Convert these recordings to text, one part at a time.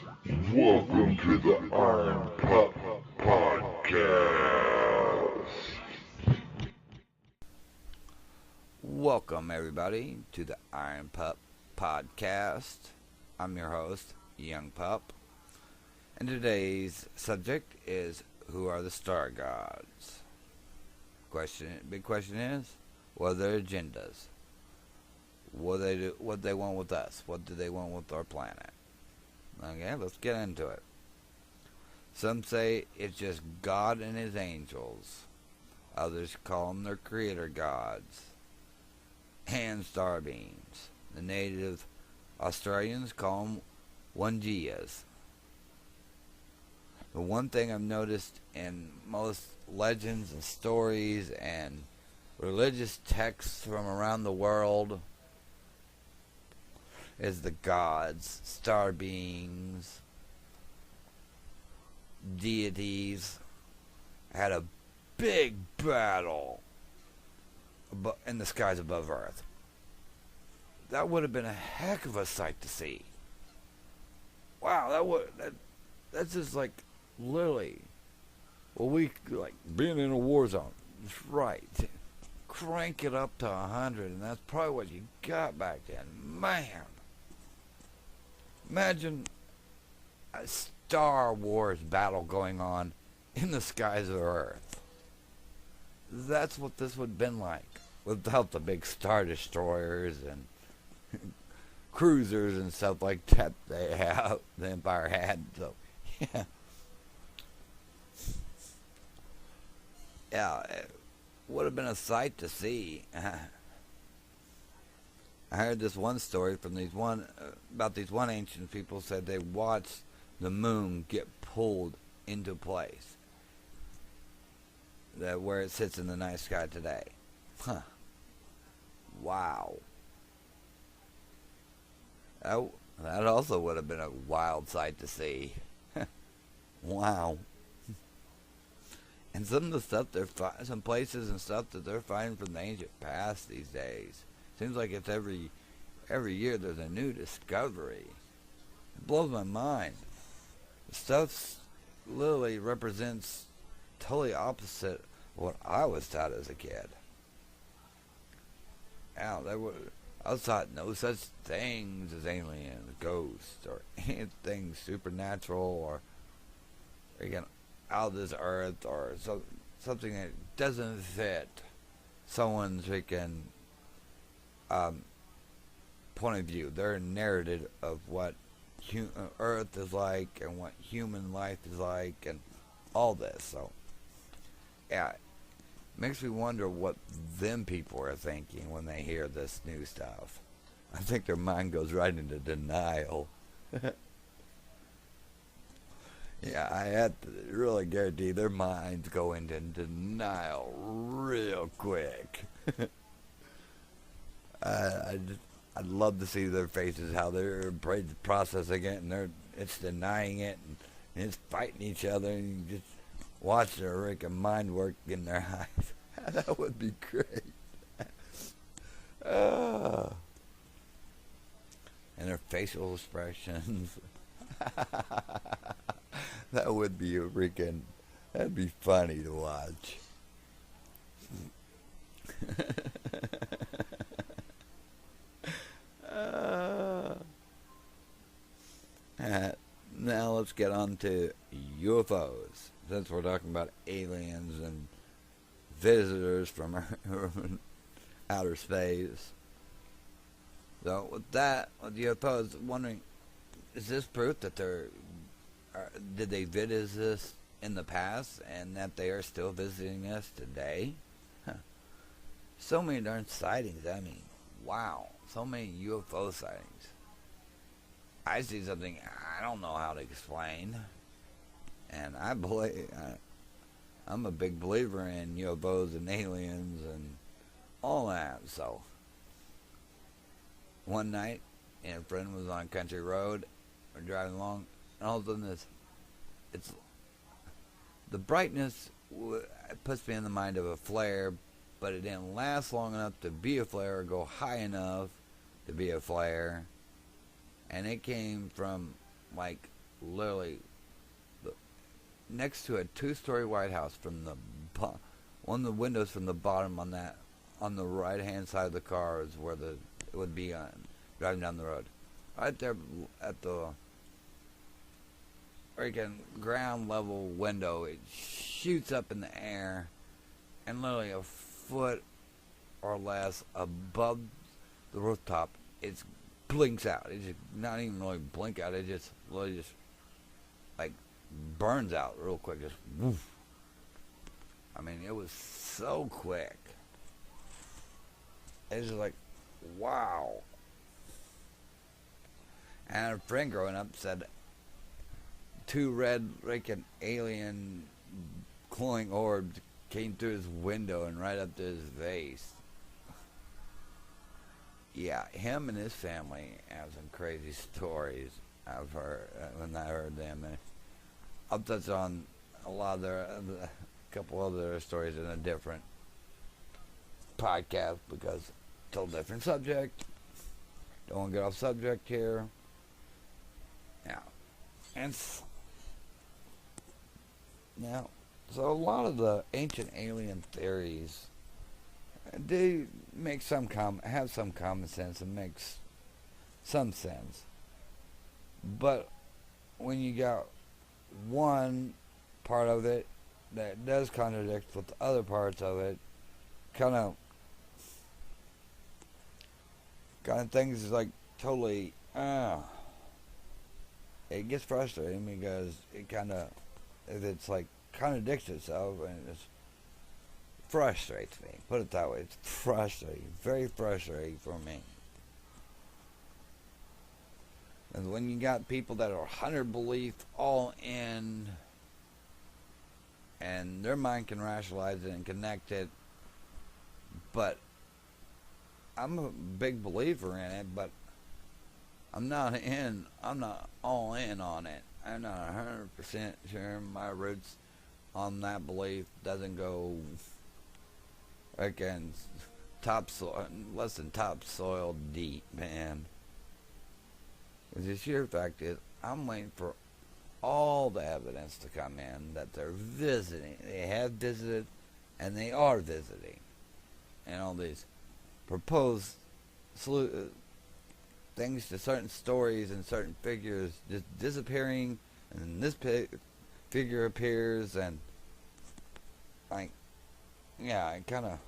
Welcome to the Iron Pup Podcast. Welcome, everybody, to the Iron Pup Podcast. I'm your host, Young Pup, and today's subject is who are the star gods? Big question is, what are their agendas? What they do? What they want with us? What do they want with our planet? Okay, let's get into it. Some say it's just God and His angels. Others call them their creator gods and star beams. The native Australians call them Wangias. The one thing I've noticed in most legends and stories and religious texts from around the world is the gods, star beings, deities had a big battle in the skies above Earth. That would have been a heck of a sight to see. Wow, that's just like literally, well, we like being in a war zone. That's right. Crank it up to 100, and that's probably what you got back then. Man, imagine a Star Wars battle going on in the skies of Earth. That's what this would have been like without the big Star Destroyers and cruisers and stuff like that the Empire had. So, yeah. Yeah, it would have been a sight to see. I heard this one story from about these one ancient people said they watched the moon get pulled into place, that where it sits in the night sky today. Huh. Wow. That also would have been a wild sight to see. Wow. And some of the stuff some places and stuff that they're finding from the ancient past these days. Seems like it's every year there's a new discovery. It blows my mind. The stuff literally represents totally opposite of what I was taught as a kid. Now, I was taught no such things as aliens, ghosts, or anything supernatural, or again, out of this earth, or something that doesn't fit someone's freaking point of view, their narrative of what Earth is like and what human life is like and all this. So, yeah, it makes me wonder what them people are thinking when they hear this new stuff. I think their mind goes right into denial. Yeah, I had to really guarantee their minds go into denial real quick. I'd love to see their faces, how they're processing it, and it's denying it, and it's fighting each other, and you just watch their freaking mind work in their eyes. That would be great. And their facial expressions. That would be that'd be funny to watch. Now let's get on to UFOs. Since we're talking about aliens and visitors from outer space. So with UFOs, wondering, is this proof that did they visit us in the past and that they are still visiting us today? Huh. So many darn sightings. I mean, wow. So many UFO sightings. I see something I don't know how to explain. And I'm a big believer in UFOs and aliens and all that. So, one night, a friend was on a country road. We're driving along, and all of a sudden, the brightness puts me in the mind of a flare, but it didn't last long enough to be a flare or go high enough to be a flare. And it came from like literally next to a two-story White House. From the one of the windows from the bottom on the right-hand side of the car is where it would be on driving down the road. Right there at the freaking ground level window, it shoots up in the air, and literally a foot or less above the rooftop, it blinks out. It just not even really blink out. It just literally just like burns out real quick. Just woof. I mean, it was so quick. It's just like, wow. And a friend growing up said 2 red freaking alien glowing orbs came through his window and right up to his face. Yeah, him and his family have some crazy stories I've heard when I heard them. And I'll touch on a lot of a couple other stories in a different podcast because it's a different subject. Don't want to get off subject here. Yeah, and now, so a lot of the ancient alien theories do make have some common sense and makes some sense. But when you got one part of it that does contradict with the other parts of it, kind of things like totally, it gets frustrating because it's like contradicts itself, and it frustrates me. Put it that way. It's frustrating. Very frustrating for me. And when you got people that are 100 belief all in, and their mind can rationalize it and connect it, but I'm a big believer in it, but I'm not all in on it. I'm not 100% sure my roots on that belief doesn't go against less than topsoil deep, man. The sheer fact is, I'm waiting for all the evidence to come in that they're visiting. They have visited, and they are visiting. And all these proposed things to certain stories and certain figures just disappearing, and then this figure appears, and like, yeah, I kind of,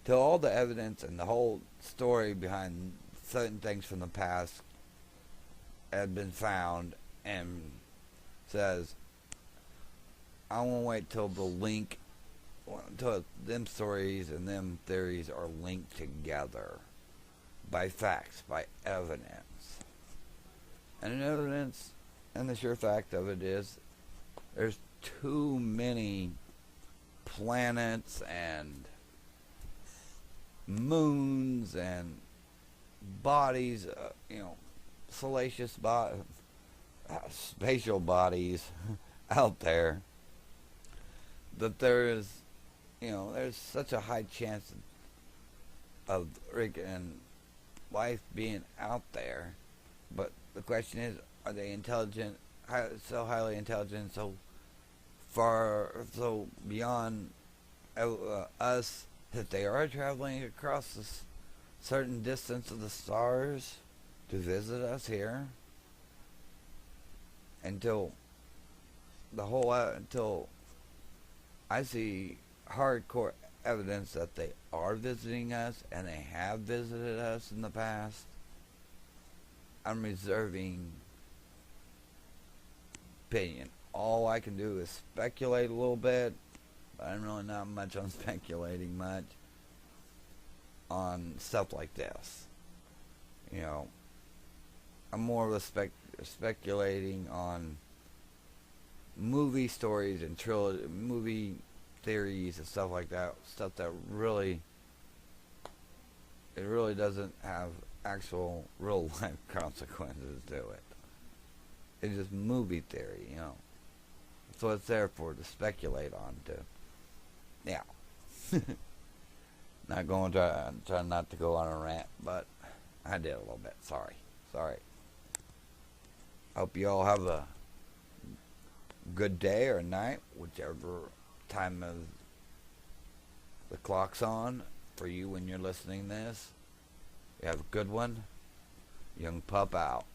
till all the evidence and the whole story behind certain things from the past had been found, and says, I won't wait till until them stories and them theories are linked together by facts, by evidence. And the sure fact of it is, there's too many planets and moons and bodies, spatial bodies out there, that there's such a high chance of life being out there. But the question is, are they intelligent, so highly intelligent, so beyond us, that they are traveling across this certain distance of the stars to visit us here? Until I see hardcore evidence that they are visiting us, and they have visited us in the past, I'm reserving opinion. All I can do is speculate a little bit, but I'm really not much on speculating much on stuff like this. I'm more of a speculating on movie stories and movie theories and stuff like that. Stuff that really doesn't have actual real life consequences to it. It's just movie theory, So it's there to speculate on to. Yeah. Try not to go on a rant, but I did a little bit. Sorry. Hope you all have a good day or night, whichever time of the clock's on for you when you're listening to this. You have a good one. Young Pup out.